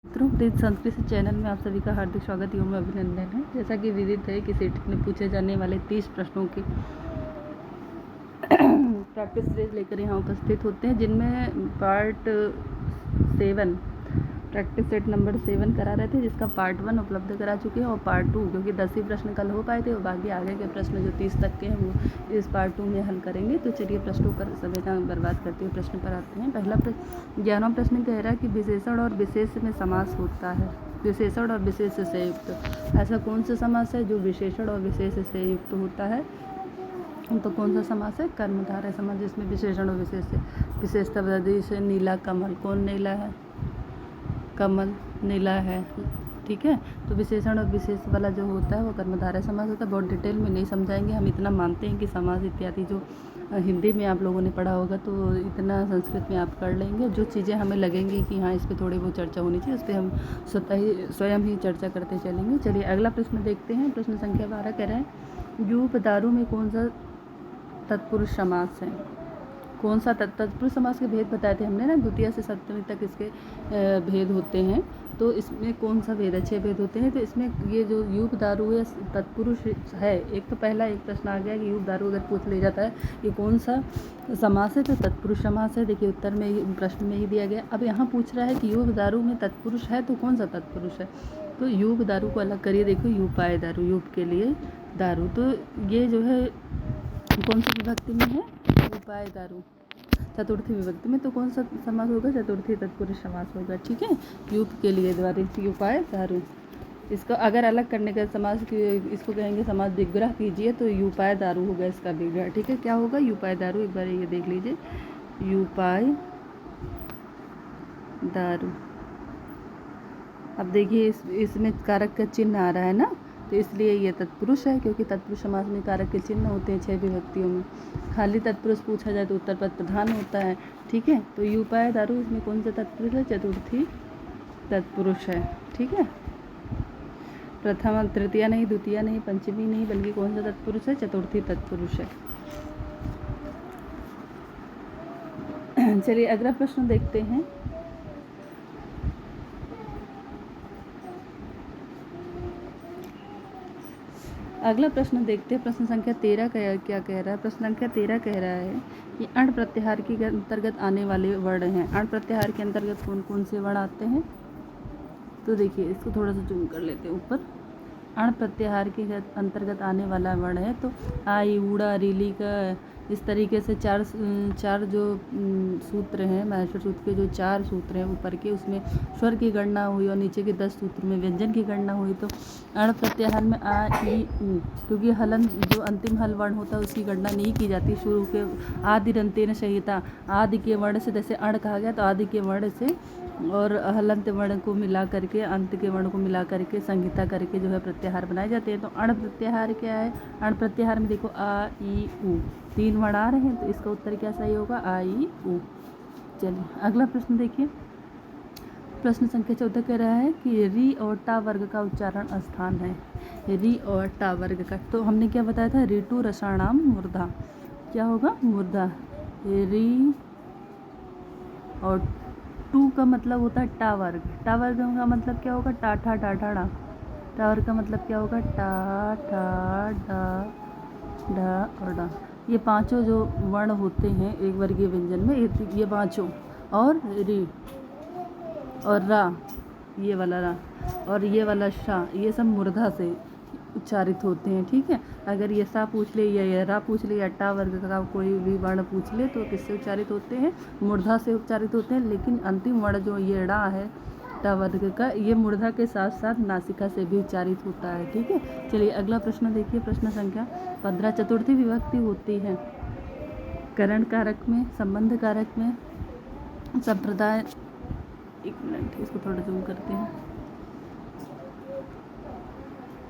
मित्रों, please Sanskrit channel में आप सभी का हार्दिक स्वागत एवं अभिनंदन है। जैसा कि विदित है कि सेट में पूछे जाने वाले 30 प्रश्नों की प्रैक्टिस सीरीज लेकर यहाँ उपस्थित होते हैं, जिनमें पार्ट 7 प्रैक्टिस सेट नंबर 7 करा रहे थे, जिसका पार्ट 1 उपलब्ध करा चुके हैं और पार्ट 2 क्योंकि 10 ही प्रश्न कल हो पाए थे और बाकी आगे के प्रश्न जो 30 तक के हैं वो इस पार्ट 2 में हल करेंगे। तो चलिए प्रश्नों पर समय ना बर्बाद करते हुए प्रश्न पर आते हैं। पहला 11वां प्रश्न कह रहा है कि विशेषण और विशेष में समास होता है। विशेषण और विशेष से युक्त ऐसा कौन सा समास है जो विशेषण और विशेष से युक्त होता है? तो कौन सा समास है? कर्मधारय समास, जिसमें विशेषण और विशेष से विशेषता बता दी। जैसे नीला कमल, कौन नीला है? कमल नीला है, ठीक है। तो विशेषण और विशेष वाला जो होता है वो कर्मधारय समास होता है। बहुत डिटेल में नहीं समझाएंगे, हम इतना मानते हैं कि समास इत्यादि जो हिंदी में आप लोगों ने पढ़ा होगा तो इतना संस्कृत में आप कर लेंगे। जो चीज़ें हमें लगेंगी कि हाँ इस पर थोड़ी बहुत चर्चा होनी चाहिए, उस पर हम स्वयं ही चर्चा करते चलेंगे। चलिए अगला प्रश्न देखते हैं। प्रश्न संख्या 12 कह रहे हैं यूप दारू में कौन सा तत्पुरुष समास है? कौन सा तत्पुरुष समास के भेद बताए थे हमने ना, द्वितीय से सप्तमी तक इसके भेद होते हैं। तो इसमें कौन सा भेद है? 6 भेद होते हैं। तो इसमें ये जो युग दारू है तत्पुरुष है। एक तो पहला एक प्रश्न आ गया कि युग दारू अगर पूछ लिया जाता है ये कौन सा समास है, तो तत्पुरुष समास है। देखिए उत्तर में प्रश्न में ही दिया गया। अब यहाँ पूछ रहा है कि युग दारू में तत्पुरुष है तो कौन सा तत्पुरुष है? तो युग दारू को अलग करिए। देखो यूपाय दारू, युग के लिए दारू, तो ये जो है कौन सी विभक्ति में है? यूपाय दारू चतुर्थी विभक्ति में। तो कौन सा समास होगा? चतुर्थी तत्पुरुष समास होगा, ठीक है। यूप के लिए द्वारा यूपाय दारू। इसका अगर अलग करने का समास इसको कहेंगे समास विग्रह कीजिए तो यूपाय दारू होगा इसका विग्रह, ठीक है। क्या होगा? यूपाय दारू। एक बार ये देख लीजिए, यूपाय दारू। अब देखिए इसमें कारक का चिन्ह आ रहा है ना, तो इसलिए ये तत्पुरुष है, क्योंकि तत्पुरुष समास में कारक के चिन्ह होते हैं 6 विभक्तियों में। खाली तत्पुरुष पूछा जाए तो उत्तर पद प्रधान होता है, ठीक है। तो यूपाय दारू इसमें कौन सा तत्पुरुष है? चतुर्थी तत्पुरुष है, ठीक है। प्रथम तृतीया नहीं, द्वितीय नहीं, पंचमी नहीं, बल्कि कौन सा तत्पुरुष है? चतुर्थी तत्पुरुष है। चलिए अगला प्रश्न देखते हैं। अगला प्रश्न देखते हैं। प्रश्न संख्या 13 क्या कह रहा है? प्रश्न संख्या 13 कह रहा है कि अण प्रत्याहार के अंतर्गत आने वाले वर्ण हैं। अण प्रत्याहार के अंतर्गत कौन कौन से वर्ण आते हैं? तो देखिए इसको थोड़ा सा जूम कर लेते हैं ऊपर। अण प्रत्याहार के अंतर्गत आने वाला वर्ण है तो आई, ऊड़ा, रीली का, इस तरीके से चार जो सूत्र हैं, माहेश्वर सूत्र के जो 4 सूत्र हैं ऊपर के, उसमें स्वर की गणना हुई और नीचे के 10 सूत्र में व्यंजन की गणना हुई। तो अण प्रत्याहार में आ, ई, ऊ, क्योंकि हलन जो अंतिम हल वर्ण होता है उसकी गणना नहीं की जाती। शुरू के आदि रंतेन संहिता, आदि के वर्ण से जैसे अण कहा गया तो आदि के वर्ण से और हलंत वर्ण को मिला करके, अंत के वर्ण को मिला करके संहिता करके जो है प्रत्याहार बनाए जाते हैं। तो अण प्रत्याहार क्या है? अण प्रत्याहार में देखो आ, ई, ऊ 3 वर्ण आ रहे हैं, तो इसका उत्तर क्या सही होगा? आ, ई, ऊ। चलिए अगला प्रश्न देखिए। प्रश्न संख्या 14 कह रहा है कि री और टा वर्ग का उच्चारण स्थान है। री और टा वर्ग का, तो हमने क्या बताया था? ऋतु रसाणाम मूर्धा। क्या होगा? मूर्धा। री और टू का मतलब होता है टा वर्ग। टा वर्ग का मतलब क्या होगा? टा ठा डा ढा डा। टा वर्ग का मतलब क्या होगा? टा ठा डा ढा और डा। ये पांचों जो वर्ण होते हैं एक वर्गीय व्यंजन में, ये पांचों, और री और रा, ये वाला रा और ये वाला शा, ये सब मूर्धा से उच्चारित होते हैं, ठीक है। अगर ये सा पूछ ले या ये रा पूछ ले या टा वर्ग का कोई भी वर्ण पूछ ले तो किससे उच्चारित होते हैं? मूर्धा से उच्चारित होते हैं। लेकिन अंतिम वर्ण जो ये ड़ा है टा वर्ग का, ये मूर्धा के साथ साथ नासिका से भी उच्चारित होता है, ठीक है। चलिए अगला प्रश्न देखिए। प्रश्न संख्या 15 चतुर्थी विभक्ति होती है करण कारक में, संबंध कारक में, संप्रदाय। एक मिनट इसको थोड़ा जूम करते हैं।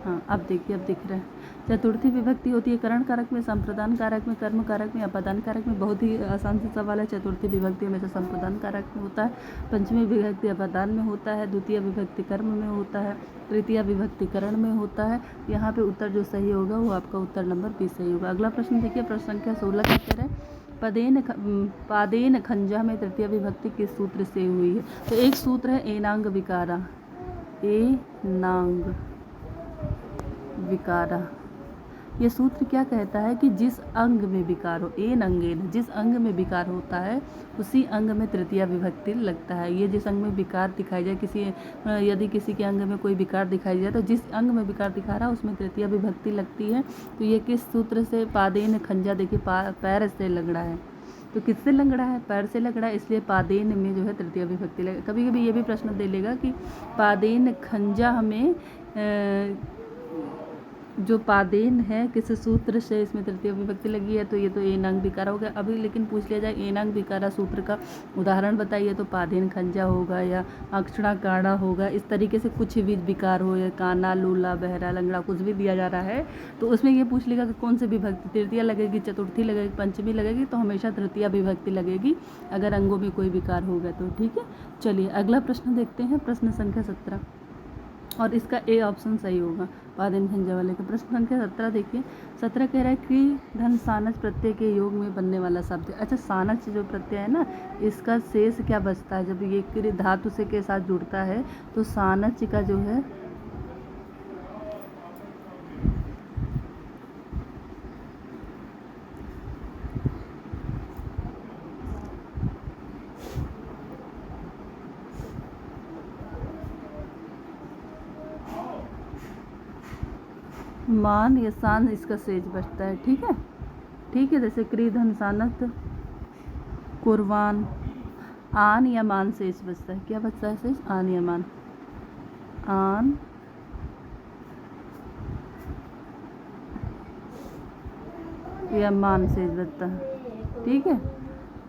हाँ अब देखिए, अब दिख रहा है। चतुर्थी विभक्ति होती है करण कारक में, संप्रदान कारक में, कर्म कारक में, अपादान कारक में। बहुत ही आसान सा सवाल है। चतुर्थी विभक्ति हमेशा संप्रदान कारक में होता है, पंचमी विभक्ति अपादान में होता है, द्वितीय विभक्ति कर्म में होता है, तृतीय विभक्ति करण में होता है। यहाँ पे उत्तर जो सही होगा वो आपका उत्तर नंबर 20 सही होगा। अगला प्रश्न देखिए। प्रश्न संख्या 16 क्या कह रहे हैं? पादेन खंजा में तृतीय विभक्ति किस सूत्र से हुई है? तो एक सूत्र है एनांग विकारा, एनांग विकारा। ये सूत्र क्या कहता है कि जिस अंग में विकार हो, एन अंगेन, जिस अंग में विकार होता है उसी अंग में तृतीया विभक्ति लगता है। ये जिस अंग में विकार दिखाई जाए, यदि किसी के अंग में कोई विकार दिखाई जाए तो जिस अंग में विकार दिखा रहा है उसमें तृतीया विभक्ति लगती है। तो ये किस सूत्र से? पादेन खंजा, देखिए पैर से लग रहा है, तो किससे लग रहा है? पैर से लग रहा है, इसलिए पादेन में जो है तृतीय विभक्ति लगे। कभी कभी ये भी प्रश्न दे लेगा कि पादेन खंजा हमें जो पादेन है किस सूत्र से इसमें तृतीय विभक्ति लगी है, तो ये तो एनांग विकारा हो गया। अभी लेकिन पूछ लिया जाए एनांग विकारा सूत्र का उदाहरण बताइए, तो पादेन खंजा होगा या अक्षणा काड़ा होगा। इस तरीके से कुछ भी विकार हो, या काना, लूला, बहरा, लंगड़ा, कुछ भी दिया जा रहा है तो उसमें ये पूछ लेगा कि कौन सी विभक्ति, तृतीया लगेगी, चतुर्थी लगेगी, पंचमी लगेगी, तो हमेशा तृतीया विभक्ति लगेगी अगर अंगों में कोई विकार होगा तो। ठीक है, चलिए अगला प्रश्न देखते हैं, प्रश्न संख्या 17, और इसका ए ऑप्शन सही होगा पादेन खंजा वाले का। प्रश्न संख्या 17 देखिए, 17 कह रहा है कि धन सानच प्रत्यय के योग में बनने वाला शब्द। अच्छा, सानच जो प्रत्यय है ना, इसका शेष क्या बचता है? जब ये क्रि धातु से के साथ जुड़ता है तो सानच का जो है मान या सान, इसका शेष बचता है। ठीक है, ठीक है, जैसे क्री धन सानत कुर्बान, आन या मान शेष बचता है। क्या बचता है शेष? आन या मान, आन या मान शेष बचता है। ठीक है,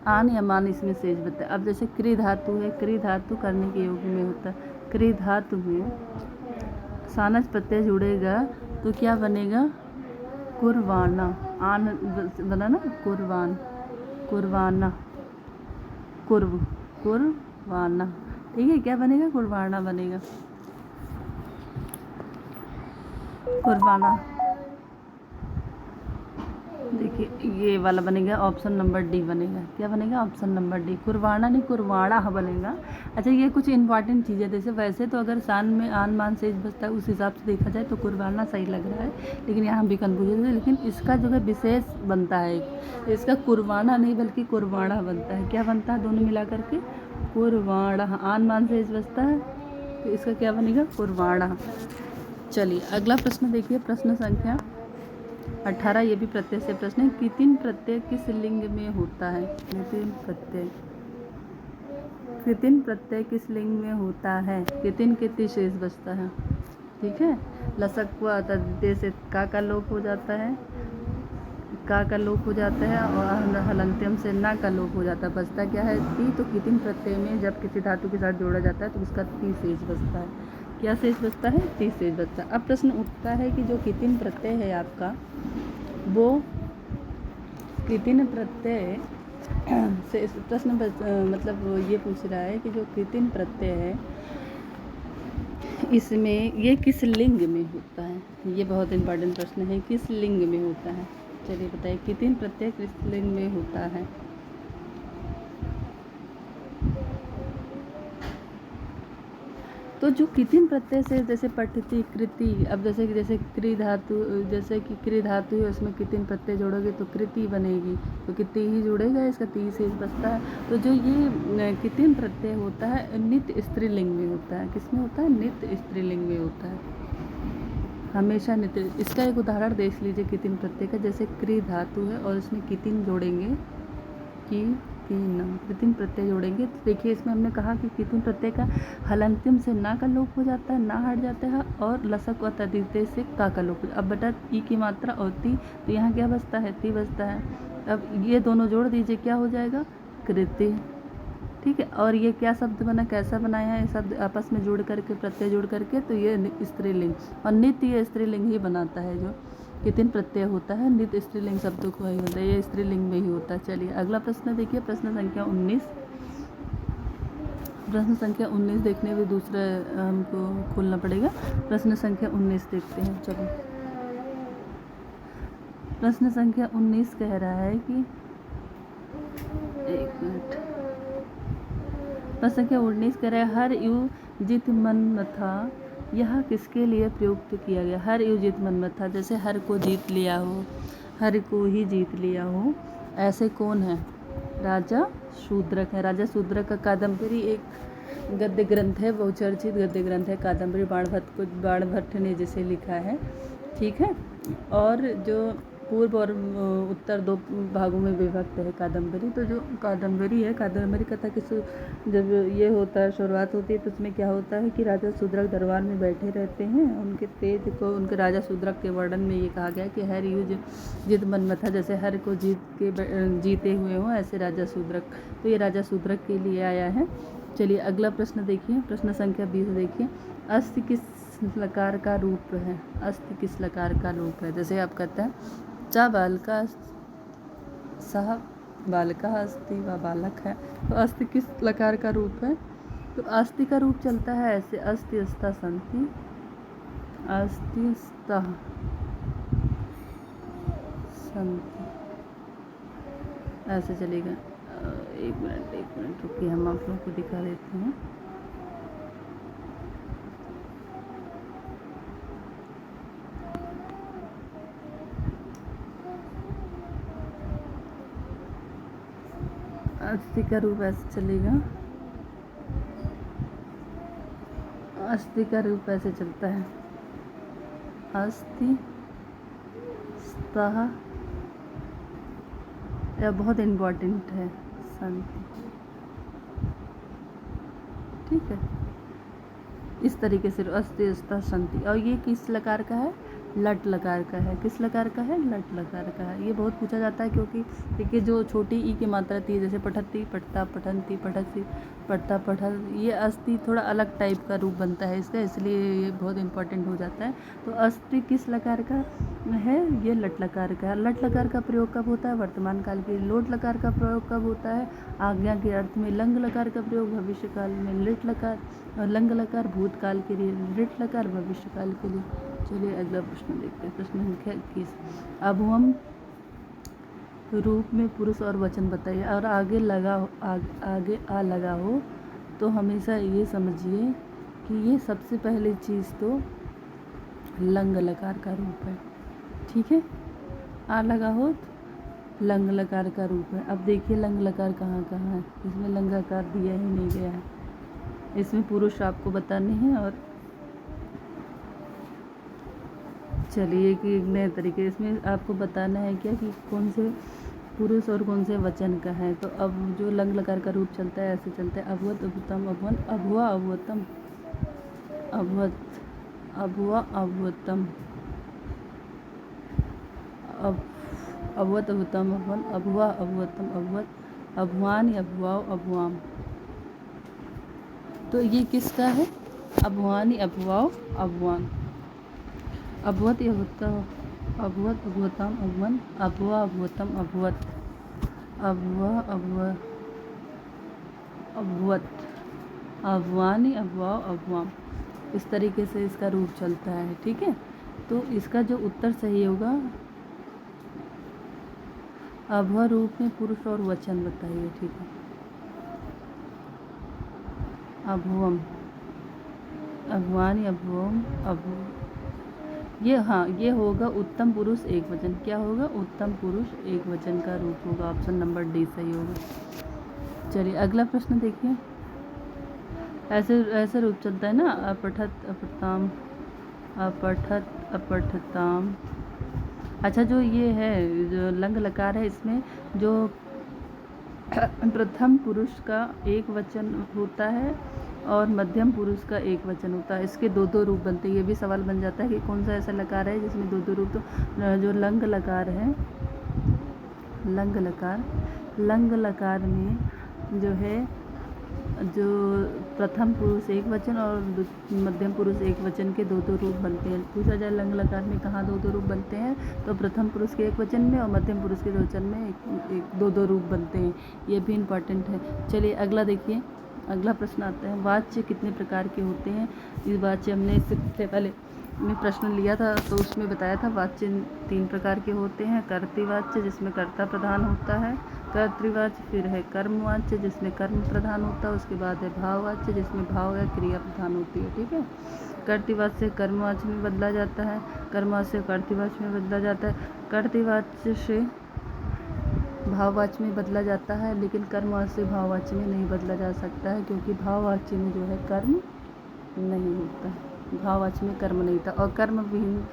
आन या मान इसमें शेष बचता है। अब जैसे क्री धातु है, क्री धातु करने के योग में होता है, क्री धातु में सानच प्रत्यय जुड़ेगा तो क्या बनेगा? कुर्बाना, आन बना ना, कुर्बान, कुर्बाना, कुर्बाना। ठीक है, क्या बनेगा? कुर्बाना बनेगा, कुर्बाना। देखिए ये वाला बनेगा, ऑप्शन नंबर डी बनेगा। क्या बनेगा? ऑप्शन नंबर डी, कुर्बाना नहीं कुर्बाड़ा बनेगा। अच्छा, ये कुछ इंपॉर्टेंट चीज़ें, जैसे वैसे तो अगर सान में आन मान शेष बचता है उस हिसाब से देखा जाए तो कुर्बाना सही लग रहा है, लेकिन यहाँ भी कन्फ्यूजन है। लेकिन इसका जो है विशेष बनता है, इसका कुर्बाना नहीं बल्कि कुर्बाड़ा बनता है। क्या बनता है दोनों मिला करके? कुर्बाड़ा। आन मान शेष बचता है तो इसका क्या बनेगा? कुर्बाड़ा। चलिए अगला प्रश्न देखिए, प्रश्न संख्या 18, ये भी प्रत्यय से प्रश्न है। कितिन प्रत्यय किस लिंग में होता है? कितिन प्रत्यय, कितिन प्रत्यय किस लिंग में होता है? कितिन किति शेष बचता है। ठीक है, लसक व तद्धित से का लोप हो जाता है, का लोप हो जाता है, और हलंत्यम से ना का लोप हो जाता है। बचता क्या है? ती। तो कितिन प्रत्यय में जब किसी धातु के साथ जोड़ा जाता है तो उसका ती शेष बचता है। क्या शेष बचता है? ती शेष बचता है। अब प्रश्न उठता है कि जो कितिन प्रत्यय है आपका, वो कितिन प्रत्यय से प्रश्न मतलब ये पूछ रहा है कि जो कितिन प्रत्यय है इसमें ये किस लिंग में होता है? ये बहुत इंपॉर्टेंट प्रश्न है, किस लिंग में होता है? चलिए बताइए, कितिन प्रत्यय किस लिंग में होता है? तो जो कितिन प्रत्यय से, जैसे पठती, कृति, अब जैसे क्री धातु, जैसे कि क्री धातु है उसमें कितिन प्रत्यय जोड़ोगे तो कृति बनेगी, तो किति ही जुड़ेगा, इसका ती शेष बचता है। तो जो ये कितिन प्रत्यय होता है नित्य स्त्रीलिंग में होता है। किस में होता है? नित्य स्त्रीलिंग में होता है, हमेशा नित्य। इसका एक उदाहरण देख लीजिए कितिन प्रत्यय का, जैसे क्री धातु है और इसमें कितिन जोड़ेंगे, कितिन प्रत्यय जोड़ेंगे तो देखिए इसमें हमने कहा कि कितिन प्रत्यय का हलंत्यम से ना का लोप हो जाता है, ना हट जाता है, और लसक व तद्धित से का लोप हो जाता है। अब बेटा ई की मात्रा और ती, तो यहाँ क्या बचता है? ती बचता है। अब ये दोनों जोड़ दीजिए, क्या हो जाएगा? कृति। ठीक है, और ये क्या शब्द बना, कैसा बनाया है? शब्द आपस में जोड़ करके, प्रत्यय जोड़ करके, तो ये स्त्रीलिंग, और नित्य ये स्त्रीलिंग ही बनाता है। जो कितिन प्रत्यय होता है नित्य स्त्रीलिंग शब्दों को ही होता है, ये स्त्रीलिंग में ही होता है। चलिए अगला प्रश्न देखिए, प्रश्न संख्या 19। प्रश्न संख्या 19 देखने में दूसरा हमको खोलना पड़ेगा। प्रश्न संख्या 19 देखते हैं। चलो, प्रश्न संख्या 19 कह रहा है कि एक मिनट। प्रश्न संख्या 19 कह रहा है हर यु जित मन था, यह किसके लिए प्रयुक्त किया गया। हर यु जित मन था, जैसे हर को जीत लिया हो, हर को ही जीत लिया हो, ऐसे कौन है। राजा शूद्रक है। राजा शूद्रक का कादम्बरी एक गद्य ग्रंथ है, बहुचर्चित गद्य ग्रंथ है कादम्बरी। बाणभट्ट ने जिसे लिखा है, ठीक है। और जो पूर्व और उत्तर दो भागों में विभक्त है कादम्बरी। तो जो कादम्बरी है, कादम्बरी कथा की जब ये होता है, शुरुआत होती है, तो उसमें क्या होता है कि राजा शूद्रक दरबार में बैठे रहते हैं। उनके तेज को, उनके राजा शूद्रक के वर्णन में ये कहा गया कि हर युज जित मन में था, जैसे हर को जीते हुए हों, ऐसे राजा शूद्रक। तो ये राजा शूद्रक के लिए आया है। चलिए अगला प्रश्न देखिए, प्रश्न संख्या 20 देखिए। अस्थि किस लकार का रूप है। अस्थि किस लकार का रूप है। जैसे आप कहते हैं चा बालका सह बालका अस्थि व बालक है, तो अस्थि किस लकार का रूप है। तो अस्थि का रूप चलता है ऐसे, अस्थि स्था संति, अस्थि स्था संति, ऐसे चलेगा। एक मिनट रुकिए, हम आप लोगों को दिखा देते हैं। अस्थि का रूप ऐसे चलेगा, अस्थि का रूप ऐसे चलता है, अस्थि स्तः, यह बहुत इम्पोर्टेंट है, संति, ठीक है। इस तरीके से अस्थि स्तः संति। और ये किस लकार का है। लट लकार का है। किस लकार का है। लट लकार का है। ये बहुत पूछा जाता है, क्योंकि देखिए जो छोटी ई की मात्रा थी, जैसे पठती पठता पठंती पठसी पठता पठन, ये अस्थि थोड़ा अलग टाइप का रूप बनता है इसका, इसलिए ये बहुत इंपॉर्टेंट हो जाता है। तो अस्थि किस लकार का है। ये लट लकार का है। लट लकार का प्रयोग कब होता है। वर्तमान काल के। लोट लकार का प्रयोग कब होता है। आज्ञा के अर्थ में। लंग लकार का प्रयोग भविष्य काल में। लिट लकार और लंग लकार भूतकाल के लिए, लिट लकार भविष्य काल के लिए। चलिए अगला प्रश्न देखते हैं, प्रश्न संख्या 21। अभुवम रूप में पुरुष और वचन बताइए। और आगे आगे आ लगा हो तो हमेशा ये समझिए कि ये सबसे पहली चीज़ तो लंग लकार का रूप है, ठीक है। आ लगा हो तो लंग लकार का रूप है। अब देखिए लंग लकार कहाँ कहाँ है। इसमें लंग लकार दिया ही नहीं गया है, इसमें पुरुष आपको बताने हैं। और चलिए कि नए तरीके, इसमें आपको बताना है क्या कि कौन से पुरुष और कौन से वचन का है। तो अब जो लंग लकार का रूप चलता है ऐसे चलता है, अभवत अभुतम अभवन, अभुआ अभुवतम, अभवत अभुआ अभुवतम, अभवत अभुतम अभवन, अभुआ अभुवतम अभवत, अभवान अभुआव अभुआम। तो ये किसका है। अभवानी अभुआव अभवान, अभवत अभवत अभवतम अभवन, अभुआ अभवतम अभवत, अभुआ अभवत, अभवानी अभुआव अभवाम। इस तरीके से इसका रूप चलता है, ठीक है। तो इसका जो उत्तर सही होगा, अभव रूप में पुरुष और वचन बताइए, ठीक है। अभुवम, अभवानी अभुवम अभु, ये हाँ ये होगा उत्तम पुरुष एक वचन। क्या होगा। उत्तम पुरुष एक वचन का रूप होगा। ऑप्शन नंबर डी सही होगा। चलिए अगला प्रश्न देखिए। ऐसे रूप चलता है ना, अपठत अपठताम, अपठत अपठताम। अच्छा जो ये है, जो लंग लकार है, इसमें जो प्रथम पुरुष का एक वचन होता है और मध्यम पुरुष का एक वचन होता है। इसके दो दो रूप बनते हैं। ये भी सवाल बन जाता है कि कौन सा ऐसा लकार है जिसमें दो दो रूप। तो जो लंग लकार है, लंग लकार में जो है, जो प्रथम पुरुष एक वचन और मध्यम पुरुष एक वचन के दो दो रूप बनते हैं। पूछा जाए लंग लकार में कहाँ दो दो रूप बनते हैं, तो प्रथम पुरुष के एक वचन में और मध्यम पुरुष के वचन में एक दो दो रूप बनते हैं। ये भी इम्पॉर्टेंट है। चलिए अगला देखिए, अगला प्रश्न आता है, वाच्य कितने प्रकार के होते हैं। इस वाच्य हमने इससे पहले में प्रश्न लिया था, तो उसमें बताया था वाच्य 3 प्रकार के होते हैं। कर्तृवाच्य जिसमें कर्ता प्रधान होता है, कर्तृवाच्य, फिर है कर्मवाच्य जिसमें कर्म प्रधान होता है, उसके बाद है भाववाच्य जिसमें भाव या क्रिया प्रधान होती है। ठीक है, कर्तृवाच्य से कर्मवाच्य में बदला जाता है, कर्मवाच्य से कर्तृवाच्य में बदला जाता है, कर्तृवाच्य से भाववाच्य में बदला जाता है, लेकिन कर्मवाच्य से भाववाच्य में नहीं बदला जा सकता है, क्योंकि भाववाच्य में जो है कर्म नहीं होता है, भाववाच्य में कर्म नहीं था, और कर्म विहीन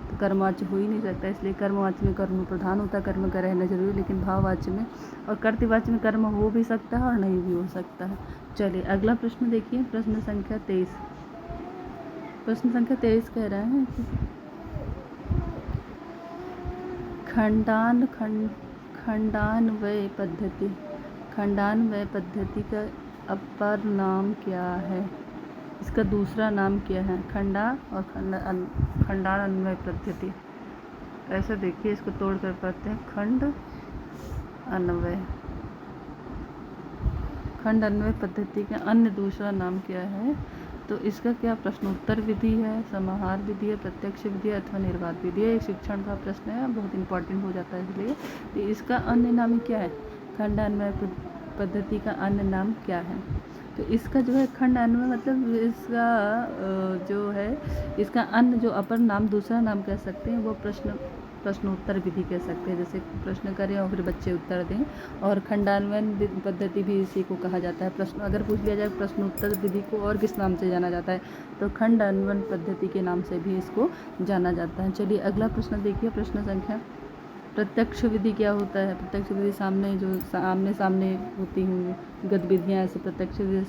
तो कर्मवाच्य हो ही नहीं सकता, इसलिए कर्मवाच्य में कर्म प्रधान होता है, कर्म का रहना जरूरी, लेकिन भाववाच्य में और कर्तृवाच्य में कर्म हो भी सकता है और नहीं भी हो सकता है। चलिए अगला प्रश्न देखिए, प्रश्न संख्या 23। प्रश्न संख्या 23 कह रहा है कि खंडान्वय पद्धति का अपर नाम क्या है? इसका दूसरा नाम क्या है? खंडान्वय पद्धति। ऐसे देखिए, इसको तोड़ कर पढ़ते हैं, खंड अन्वय पद्धति का अन्य दूसरा नाम क्या है? तो इसका क्या प्रश्नोत्तर विधि है, समाहार विधि है, प्रत्यक्ष विधि है अथवा निर्वात विधि है? एक शिक्षण का प्रश्न है, बहुत इंपॉर्टेंट हो जाता है इसलिए। तो इसका अन्य नाम क्या है? खंडान्वय पद्धति का अन्य नाम क्या है? तो इसका जो है खंडान्वय मतलब इसका जो है इसका अन्य जो अपर नाम दूसरा नाम कह सकते हैं वो प्रश्नोत्तर विधि कह सकते हैं। जैसे प्रश्न करें और फिर बच्चे उत्तर दें, और खंडान्वय पद्धति भी इसी को कहा जाता है। प्रश्न अगर पूछ लिया जाए प्रश्नोत्तर विधि को और किस नाम से जाना जाता है, तो खंडान्वय पद्धति के नाम से भी इसको जाना जाता है। चलिए अगला प्रश्न देखिए, प्रश्न संख्या, प्रत्यक्ष विधि क्या होता है? प्रत्यक्ष विधि आमने सामने होती हुई गतिविधियाँ, ऐसे प्रत्यक्ष विधि,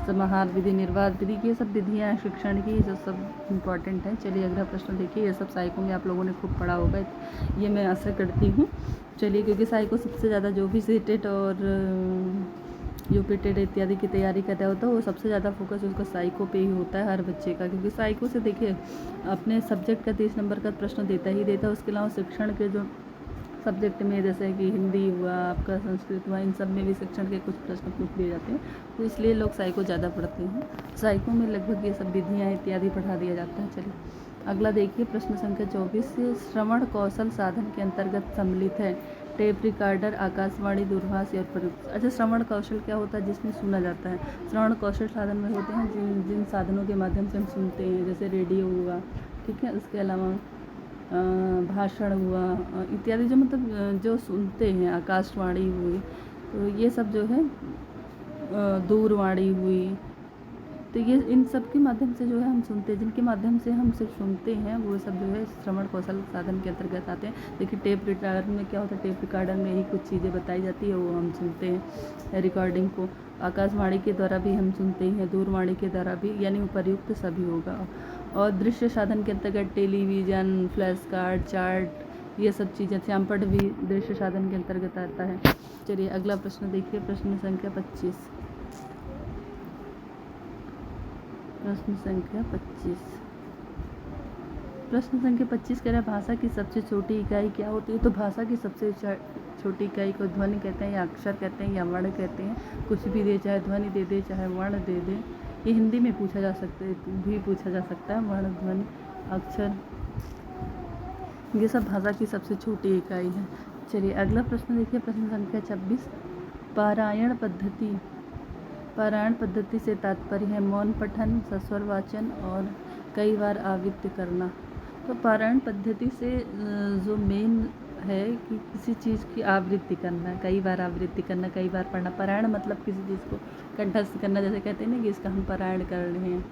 समाहार विधि, निर्वात विधि, ये सब विधियाँ शिक्षण की जो सब इम्पॉर्टेंट है। चलिए अगला प्रश्न देखिए, ये सब साइको में आप लोगों ने खूब पढ़ा होगा, ये मैं आशा करती हूँ। चलिए, क्योंकि साइको सबसे ज़्यादा जो भी सीटेट और यूपी टेट इत्यादि की तैयारी कर रहा होता है वो सबसे ज़्यादा फोकस उसका साइको पे ही होता है हर बच्चे का, क्योंकि साइको से देखिए अपने सब्जेक्ट का 30 नंबर का प्रश्न देता ही देता है। उसके अलावा शिक्षण के जो सब्जेक्ट में जैसे कि हिंदी हुआ, आपका संस्कृत हुआ, इन सब में भी शिक्षण के कुछ प्रश्न पूछ लिए जाते हैं, तो इसलिए लोग साइको ज़्यादा पढ़ते हैं। साइको में लगभग ये सब विधियाँ इत्यादि पढ़ा दिया जाता है। चलिए अगला देखिए, प्रश्न संख्या 24, श्रवण कौशल साधन के अंतर्गत सम्मिलित है टेप रिकॉर्डर, आकाशवाणी, दूरभाष और प्रयुक्त। अच्छा, श्रवण कौशल क्या होता है? जिसमें सुना जाता है। श्रवण कौशल साधन में होते हैं जिन साधनों के माध्यम से हम सुनते हैं, जैसे रेडियो हुआ, ठीक है, उसके अलावा भाषण हुआ इत्यादि, जो मतलब जो सुनते हैं, आकाशवाणी हुई, तो ये सब जो है दूरवाणी हुई, तो ये इन सब के माध्यम से जो है हम सुनते हैं, जिनके माध्यम से हम सिर्फ सुनते हैं वो सब जो है श्रवण कौशल साधन के अंतर्गत आते हैं। देखिए टेप रिकॉर्डर में क्या होता है, टेप रिकॉर्डर में ही कुछ चीज़ें बताई जाती है, वो हम सुनते हैं रिकॉर्डिंग को। आकाशवाणी के द्वारा भी हम सुनते हैं, दूरवाणी के द्वारा भी, यानी उपयुक्त सभी होगा। और दृश्य साधन के अंतर्गत टेलीविज़न, फ्लैश कार्ड, चार्ट, ये सब चीज़ें, श्यामपट भी दृश्य साधन के अंतर्गत आता है। चलिए अगला प्रश्न देखिए, प्रश्न संख्या 25। प्रश्न संख्या 25 कह रहा है, भाषा की सबसे छोटी इकाई क्या होती है? तो भाषा की सबसे छोटी इकाई को ध्वनि कहते हैं, या अक्षर कहते हैं, या वर्ण कहते हैं। कुछ भी दे, चाहे ध्वनि दे दे, चाहे वर्ण दे दे। ये हिंदी में पूछा जा सकता है, वर्ण, ध्वनि, अक्षर, ये सब भाषा की सबसे छोटी इकाई है। चलिए अगला प्रश्न देखिए, प्रश्न संख्या 26, पारायण पद्धति से तात्पर्य है मौन पठन, सस्वर वाचन और कई बार आवृत्ति करना। तो पारायण पद्धति से जो मेन है कि किसी चीज़ की आवृत्ति करना, कई बार आवृत्ति करना, कई बार पढ़ना। पारायण मतलब किसी चीज़ को कंठस्थ करना, जैसे कहते हैं ना कि इसका हम पारायण कर रहे हैं,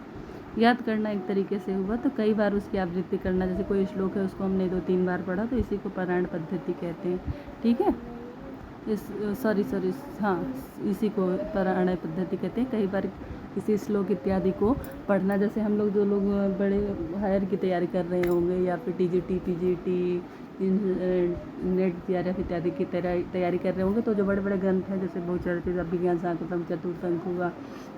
याद करना एक तरीके से हुआ। तो कई बार उसकी आवृत्ति करना, जैसे कोई श्लोक है उसको हमने 2-3 बार पढ़ा, तो इसी को पारायण पद्धति कहते हैं। ठीक है, इसी को पारायण पद्धति कहते हैं। कई बार किसी श्लोक इत्यादि को पढ़ना, जैसे हम लोग जो लोग बड़े हायर की तैयारी कर रहे होंगे, या फिर टीजीटी, पीजीटी, नेट जीआरएफ इत्यादि की तैयारी कर रहे होंगे, तो जो बड़े बड़े ग्रंथ हैं, जैसे बहुचरित्र, अभिज्ञान शाकुंतलम, चतुर्थंक हुआ,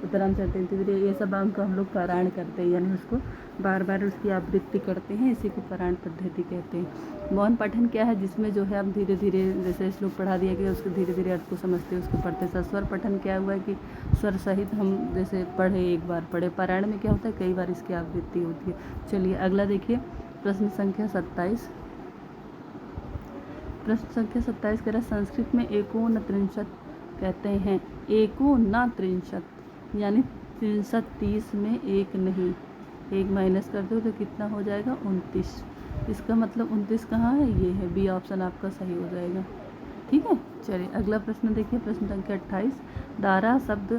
उत्तराम चतुर्थी, ये सब अंक हम लोग पारायण करते हैं, यानी उसको बार बार उसकी आवृत्ति करते हैं, इसी को पारायण पद्धति कहते हैं। मौन पठन क्या है? जिसमें जो है हम धीरे धीरे, जैसे श्लोक पढ़ा दिया गया उसको धीरे धीरे अर्थ को समझते हैं, उसको पढ़ते हैं। स्वर पठन क्या हुआ है कि स्वर सहित हम जैसे पढ़े, एक बार पढ़े। पारायण में क्या होता है, कई बार इसकी आवृत्ति होती है। चलिए अगला देखिए, प्रश्न संख्या 27, प्रश्न संख्या 27 कह रहा है संस्कृत में एकोनत्रिंशत् कहते हैं। एकोनत्रिंशत् यानी 30 में एक नहीं, एक माइनस कर दो तो कितना हो जाएगा 29। इसका मतलब 29 कहाँ है, ये है, बी ऑप्शन आपका सही हो जाएगा। ठीक है, चलिए अगला प्रश्न देखिए। प्रश्न संख्या 28 दारा शब्द